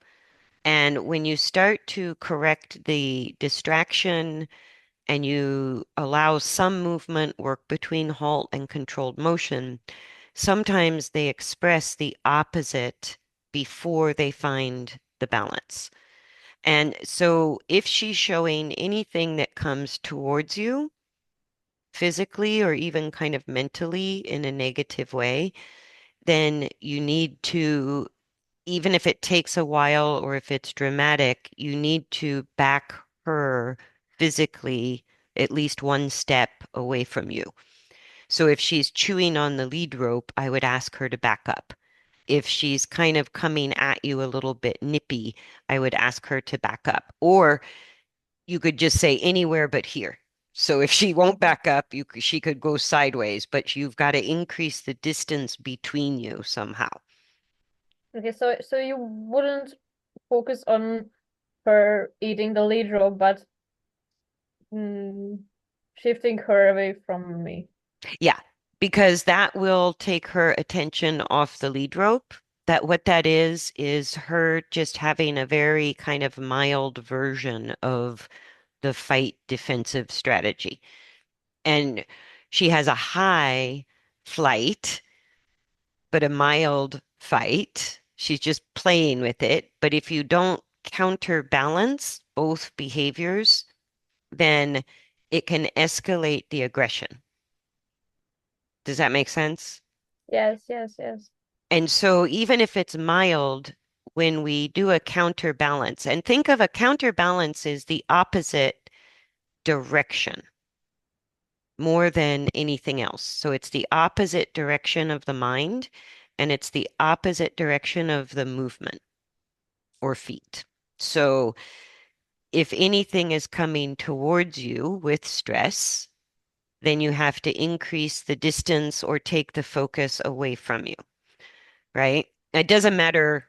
And when you start to correct the distraction and you allow some movement work between halt and controlled motion, sometimes they express the opposite before they find the balance. And so if she's showing anything that comes towards you physically or even kind of mentally in a negative way, then you need to, even if it takes a while or if it's dramatic, you need to back her physically at least one step away from you. So if she's chewing on the lead rope, I would ask her to back up. If she's kind of coming at you a little bit nippy, I would ask her to back up. Or you could just say anywhere but here. So if she won't back up, she could go sideways, but you've got to increase the distance between you somehow. Okay, so you wouldn't focus on her eating the lead rope, but mm, shifting her away from me. Yeah. because that will take her attention off the lead rope. That what that is her just having a very kind of mild version of the fight defensive strategy. And she has a high flight, but a mild fight. She's just playing with it. But if you don't counterbalance both behaviors, then it can escalate the aggression. Does that make sense? Yes, yes, yes. And so even if it's mild, when we do a counterbalance, and think of a counterbalance is the opposite direction more than anything else. So it's the opposite direction of the mind, and it's the opposite direction of the movement or feet. So if anything is coming towards you with stress, then you have to increase the distance or take the focus away from you, right? It doesn't matter,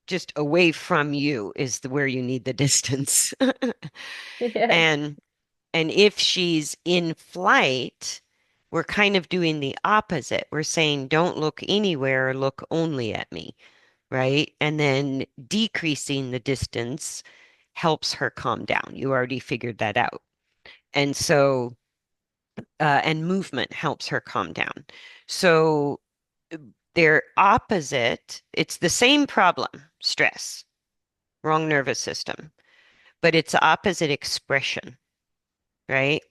just away from you is where you need the distance. Yes. And if she's in flight, we're kind of doing the opposite. We're saying, don't look anywhere, look only at me, right? And then decreasing the distance helps her calm down. You already figured that out. And so, and movement helps her calm down. So they're opposite. It's the same problem, stress, wrong nervous system, but it's opposite expression, right?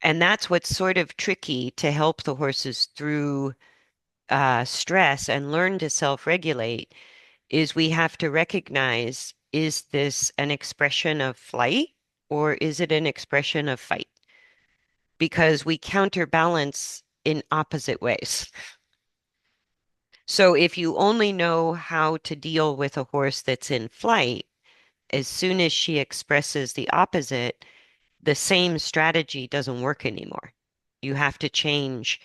And that's what's sort of tricky to help the horses through stress and learn to self-regulate is we have to recognize, is this an expression of flight or is it an expression of fight? Because we counterbalance in opposite ways. So if you only know how to deal with a horse that's in flight, as soon as she expresses the opposite, the same strategy doesn't work anymore. You have to change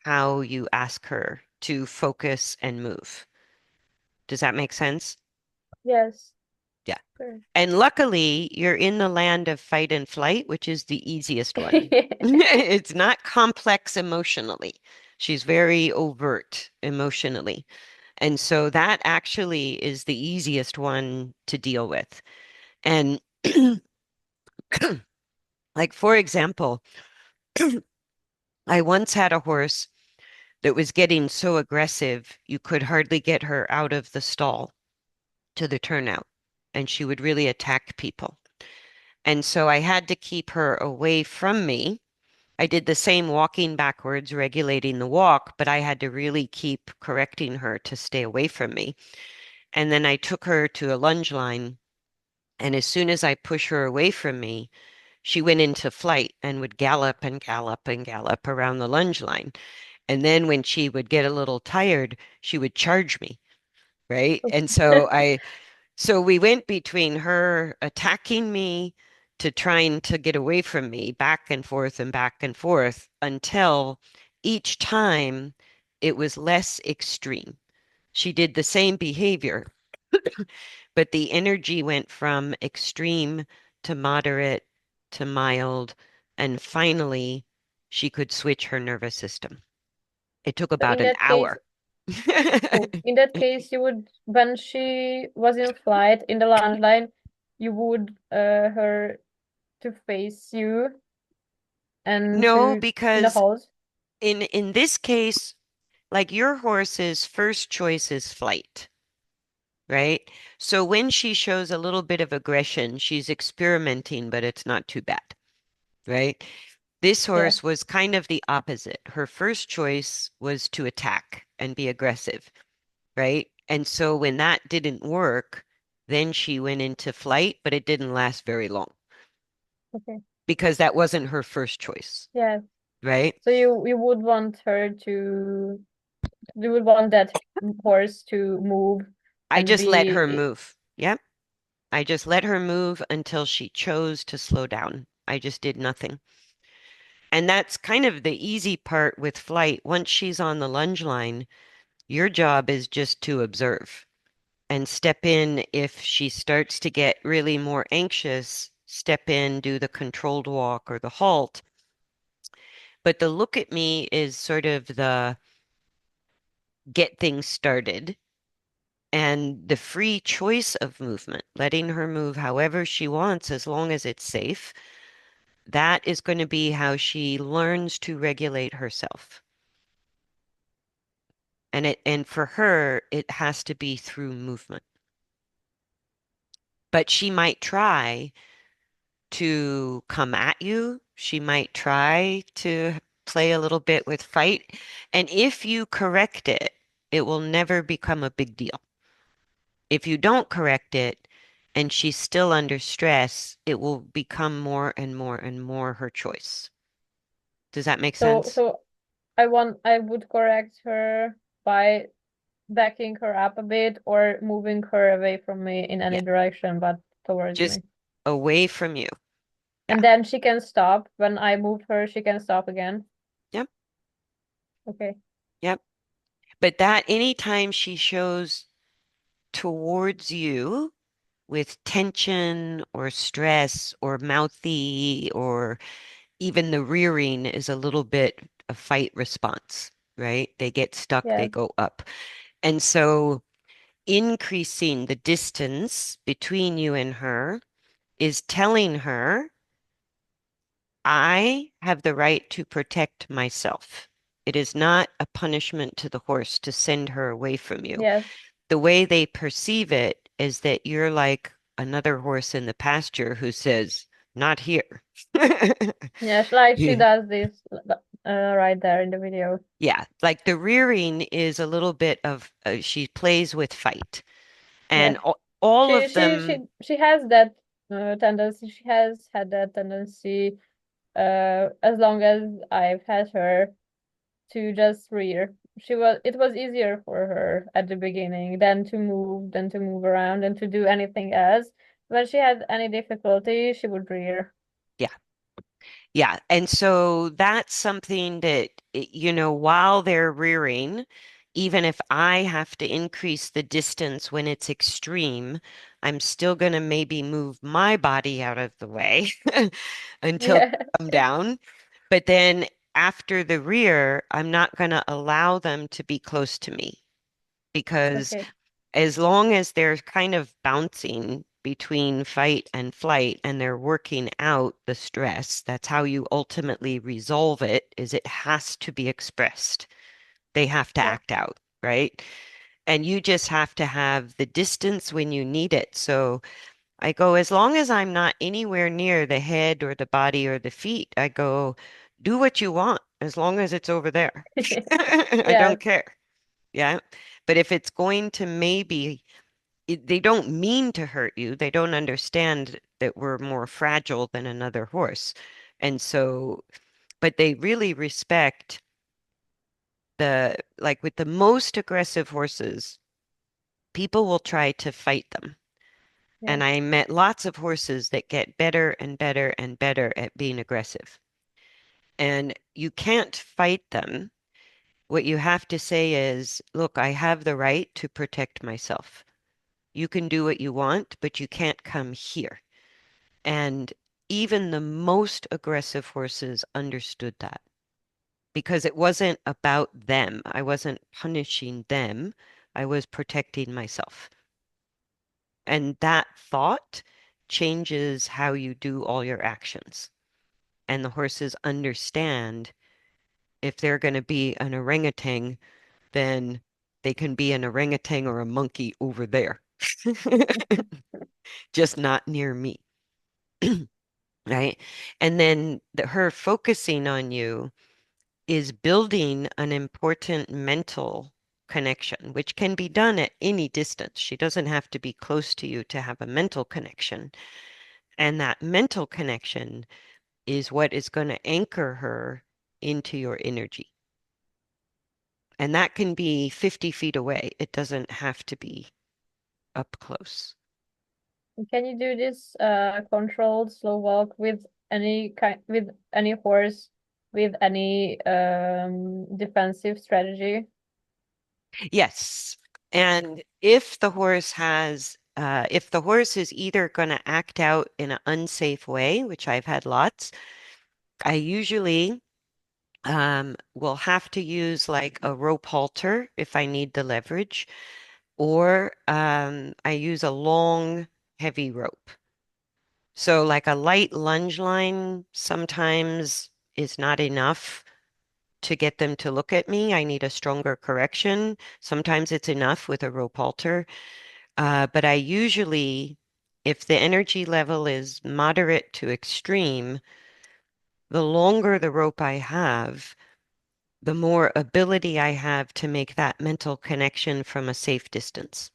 how you ask her to focus and move. Does that make sense? Yes. Yeah. Sure. And luckily, you're in the land of fight and flight, which is the easiest one. It's not complex emotionally. She's very overt emotionally. And so that actually is the easiest one to deal with. And like, for example, I once had a horse that was getting so aggressive, you could hardly get her out of the stall to the turnout, and she would really attack people. And so I had to keep her away from me. I did the same walking backwards, regulating the walk, but I had to really keep correcting her to stay away from me. And then I took her to a lunge line, and as soon as I push her away from me, she went into flight and would gallop and gallop and gallop around the lunge line. And then when she would get a little tired, she would charge me, right? And so we went between her attacking me to trying to get away from me, back and forth, until each time it was less extreme. She did the same behavior, but the energy went from extreme to moderate to mild, and finally she could switch her nervous system. It took So about in an that case, hour. oh, in that case, you would, when she was in flight in the lunge line, you would her to face you and No, to in the because house. in this case, like your horse's first choice is flight, right? So when she shows a little bit of aggression, she's experimenting, but it's not too bad, right? This Yeah. horse was kind of the opposite. Her first choice was to attack and be aggressive, right? And so when that didn't work, then she went into flight, but it didn't last very long Okay. because that wasn't her first choice, Yeah. right? So you would want her to you would want that horse to move I and just let her be move. Yep. I just let her move until she chose to slow down. I just did nothing. And that's kind of the easy part with flight. Once she's on the lunge line, your job is just to observe and step in if she starts to get really more anxious, step in, do the controlled walk or the halt. But the look at me is sort of the get things started and the free choice of movement, letting her move however she wants as long as it's safe. That is going to be how she learns to regulate herself. And for her, it has to be through movement. But she might try to come at you. She might try to play a little bit with fight. And if you correct it, it will never become a big deal. If you don't correct it and she's still under stress, it will become more and more and more her choice. Does that make So sense? so I would correct her by backing her up a bit or moving her away from me in Yeah, any direction but towards just me. away from you. Yeah, And then she can stop. When I move her, she can stop again. yep, Okay. yep. But that anytime she shows towards you with tension or stress or mouthy or even the rearing is a little bit a fight response, right? They get stuck, they Yes. go up. And so increasing the distance between you and her is telling her, I have the right to protect myself. It is not a punishment to the horse to send her away from you. Yes. The way they perceive it is that you're like another horse in the pasture who says, not here. Yes, like she Yeah. does this right there in the video. Yeah, like the rearing is a little bit of she plays with fight, and Yes. all She of she them, she she has that tendency. She has had that tendency as long as I've had her to just rear. It was easier for her at the beginning than to move around and to do anything else. When she had any difficulty, she would rear. yeah, yeah, and so that's something that while they're rearing, even if I have to increase the distance when it's extreme, I'm still going to maybe move my body out of the way until Yeah. they come down. But then after the rear, I'm not going to allow them to be close to me because Okay. as long as they're kind of bouncing between fight and flight and they're working out the stress, that's how you ultimately resolve it, is it has to be expressed. They have to Yeah. act out, right? And you just have to have the distance when you need it. So I go, as long as I'm not anywhere near the head or the body or the feet, I go, do what you want as long as it's over there. I Yes. don't care. Yeah. But if it's going to maybe, they don't mean to hurt you. They don't understand that we're more fragile than another horse. And so, but they really respect like with the most aggressive horses, people will try to fight them. Yes. And I met lots of horses that get better and better and better at being aggressive. And you can't fight them. What you have to say is, look, I have the right to protect myself. You can do what you want, but you can't come here. And even the most aggressive horses understood that because it wasn't about them. I wasn't punishing them. I was protecting myself. And that thought changes how you do all your actions. And the horses understand if they're going to be an orangutan, then they can be an orangutan or a monkey over there, just not near me. Right? And then her focusing on you is building an important mental connection, which can be done at any distance. She doesn't have to be close to you to have a mental connection. And that mental connection is what is going to anchor her into your energy. And that can be 50 feet away. It doesn't have to be up close. Can you do this controlled slow walk with any horse with any defensive strategy? Yes. And if the horse is either going to act out in an unsafe way, which I've had lots, I usually We'll have to use like a rope halter if I need the leverage, or I use a long, heavy rope. So, like a light lunge line sometimes is not enough to get them to look at me. I need a stronger correction. Sometimes it's enough with a rope halter. But I usually, if the energy level is moderate to extreme, the longer the rope I have, the more ability I have to make that mental connection from a safe distance.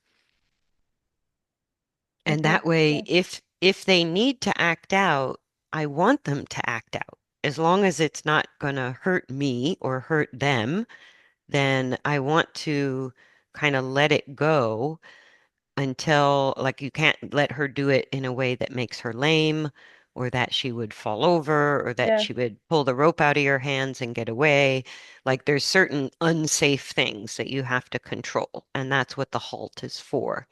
And Okay. that way, Yeah. if they need to act out, I want them to act out. As long as it's not going to hurt me or hurt them, then I want to kind of let it go until, like, you can't let her do it in a way that makes her lame or that she would fall over or that Yeah. she would pull the rope out of your hands and get away. Like, there's certain unsafe things that you have to control, and that's what the halt is for.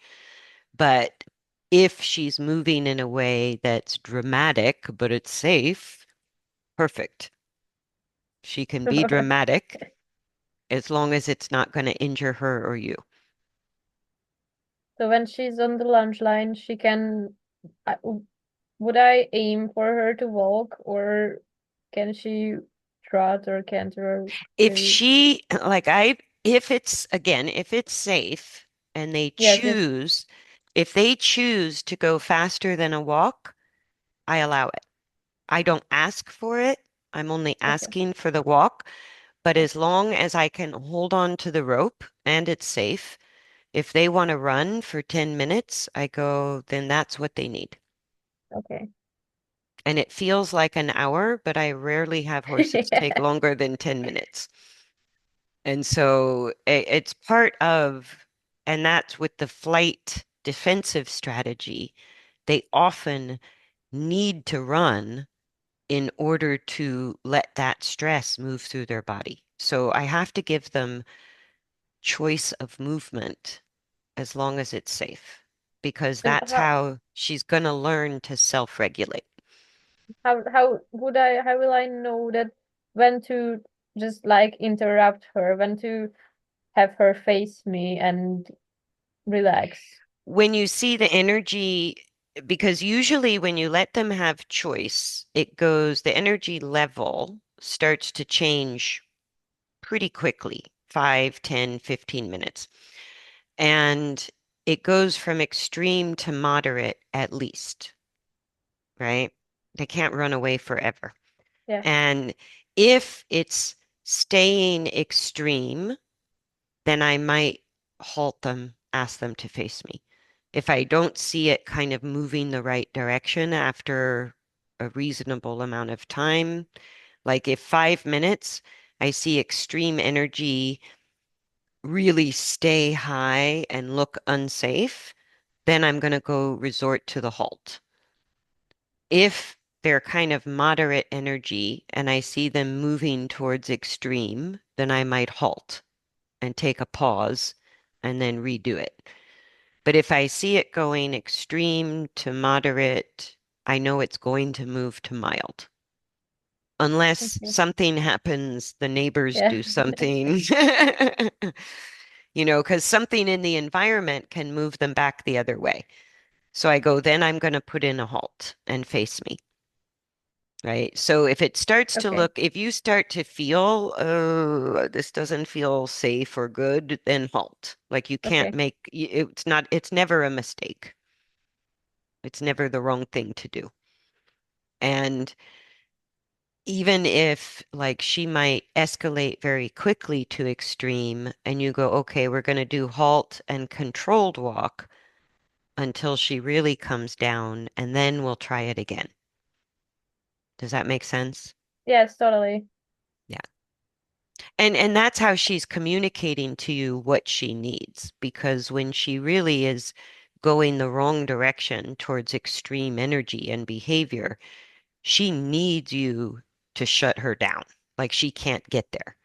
But if she's moving in a way that's dramatic, but it's safe, perfect. She can be dramatic as long as it's not going to injure her or you. So when she's on the lunge line, she can. I, would I aim for her to walk, or can she trot or canter? If Really? she, like if it's, again, if it's safe and Yes. Yes. if they choose to go faster than a walk, I allow it. I don't ask for it. I'm only Okay. asking for the walk. But Yeah. as long as I can hold on to the rope and it's safe, if they want to run for 10 minutes, I go, then that's what they need. Okay. And it feels like an hour, but I rarely have horses take Yeah. longer than 10 minutes. And so it's part of, and that's with the flight defensive strategy. They often need to run in order to let that stress move through their body. So I have to give them choice of movement as long as it's safe, because So that's how she's going to learn to self-regulate. how will I know that when to just like interrupt her, when to have her face me and relax? When you see the energy, because usually when you let them have choice, the energy level starts to change pretty quickly, 5, 10, 15 minutes. And it goes from extreme to moderate at least, right? They can't run away forever. Yeah. And if it's staying extreme, then I might halt them, ask them to face me. If I don't see it kind of moving the right direction after a reasonable amount of time, like if 5 minutes, I see extreme energy really stay high and look unsafe, then I'm going to go resort to the halt. If they're kind of moderate energy and I see them moving towards extreme, then I might halt and take a pause and then redo it. But if I see it going extreme to moderate, I know it's going to move to mild. Unless Okay. something happens, the neighbors Yeah. do something, because something in the environment can move them back the other way. So I go, then I'm going to put in a halt and face me. Right. So Okay. if you start to feel, oh, this doesn't feel safe or good, then halt. Like you can't Okay. make, it's never a mistake. It's never the wrong thing to do. And even if like she might escalate very quickly to extreme and you go, okay, we're going to do halt and controlled walk until she really comes down and then we'll try it again. Does that make sense? Yes, totally. Yeah. And that's how she's communicating to you what she needs, because when she really is going the wrong direction towards extreme energy and behavior, she needs you to shut her down. Like she can't get there,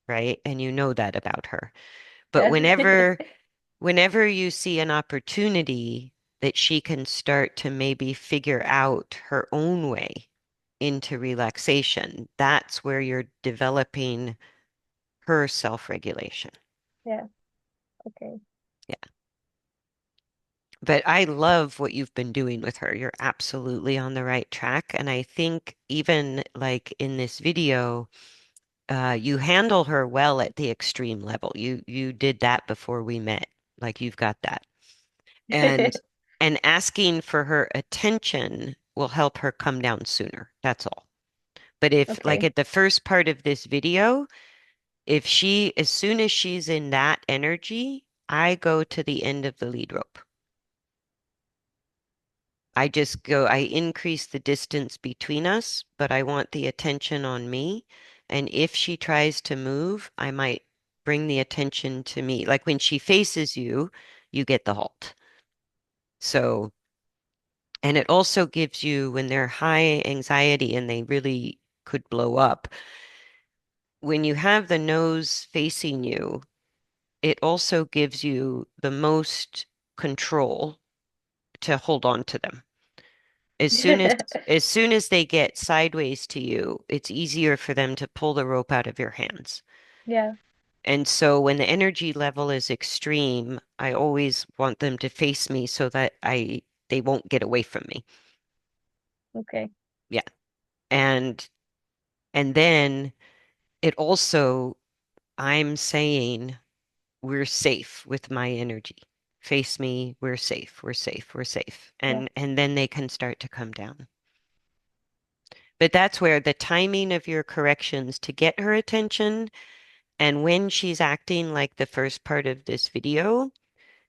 right? And you know that about her. But Yeah. whenever you see an opportunity that she can start to maybe figure out her own way, into relaxation. That's where you're developing her self-regulation. Yeah. Okay. Yeah. But I love what you've been doing with her. You're absolutely on the right track. And I think even like in this video, you handle her well at the extreme level. You did that before we met. Like you've got that. And and asking for her attention will help her come down sooner. That's all. But if like Okay. at the first part of this video, if she as soon as she's in that energy, I go to the end of the lead rope. I increase the distance between us, but I want the attention on me. And if she tries to move, I might bring the attention to me. Like when she faces you, you get the halt. So, and it also gives you, when they're high anxiety and they really could blow up, when you have the nose facing you, it also gives you the most control to hold on to them. As soon as as soon as they get sideways to you, it's easier for them to pull the rope out of your hands. Yeah. And so when the energy level is extreme, I always want them to face me so that I they won't get away from me. Okay. Yeah. And and then it also I'm saying we're safe with my energy. Face me, we're safe, we're safe, we're safe. Yeah. And then they can start to come down. But that's where the timing of your corrections to get her attention and when she's acting like the first part of this video,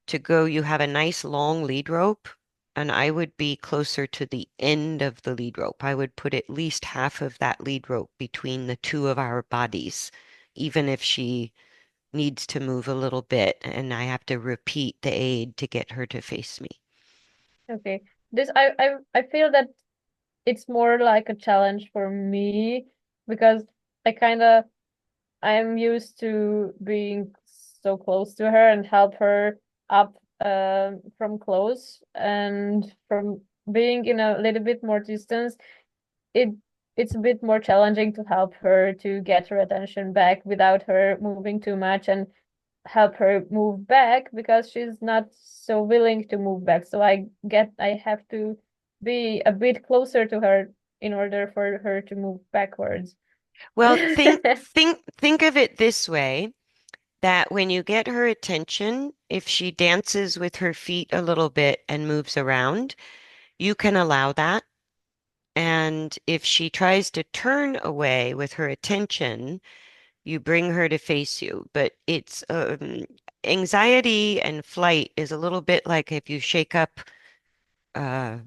to go, you have a nice long lead rope, and I would be closer to the end of the lead rope. I would put at least half of that lead rope between the two of our bodies, even if she needs to move a little bit and I have to repeat the aid to get her to face me. Okay. This I feel that it's more like a challenge for me because I kind of I'm used to being so close to her and help her up from close, and from being in a little bit more distance, it it's a bit more challenging to help her to get her attention back without her moving too much, and help her move back because she's not so willing to move back. So I have to be a bit closer to her in order for her to move backwards. Well, think of it this way, that when you get her attention, if she dances with her feet a little bit and moves around, you can allow that. And if she tries to turn away with her attention, you bring her to face you. But it's anxiety and flight is a little bit like if you shake up uh,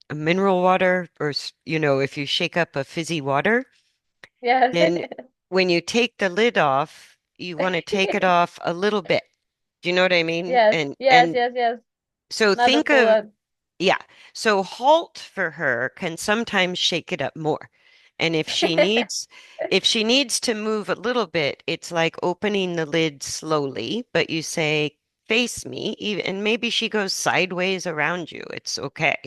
a mineral water or, if you shake up a fizzy water, Yes. then when you take the lid off, you want to take it off a little bit. Do you know what I mean? Yes, And yes, and yes, yes. so Not a think full of yeah. So halt for her can sometimes shake it up more. And if she needs to move a little bit, it's like opening the lid slowly, but you say, face me, even, and maybe she goes sideways around you. It's okay,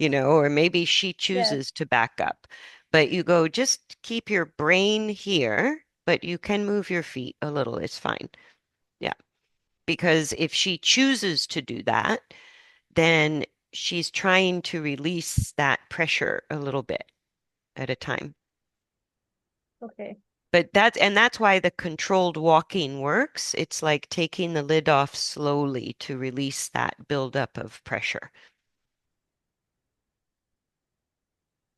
or maybe she yes. chooses to back up. But you go, just keep your brain here, but you can move your feet a little. It's fine. Yeah. Because if she chooses to do that, then she's trying to release that pressure a little bit at a time. Okay. But that's why the controlled walking works. It's like taking the lid off slowly to release that buildup of pressure.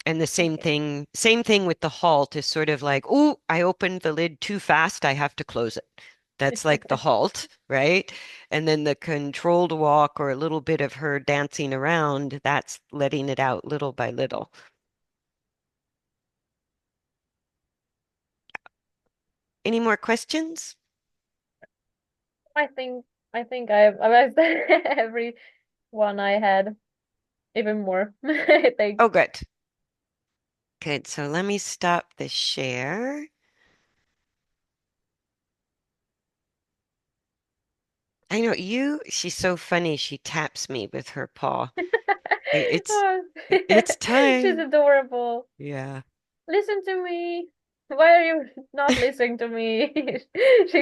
And the same Okay. thing, same thing with the halt is sort of like, oh, I opened the lid too fast, I have to close it. That's like the halt, right? And then the controlled walk or a little bit of her dancing around, that's letting it out little by little. Any more questions? I think I've every one I had, even more. I think. Oh, good. Good. So let me stop the share. I know she's so funny. She taps me with her paw. It's Oh, it's she's time. adorable. Yeah. Listen to me. Why are you not listening to me? She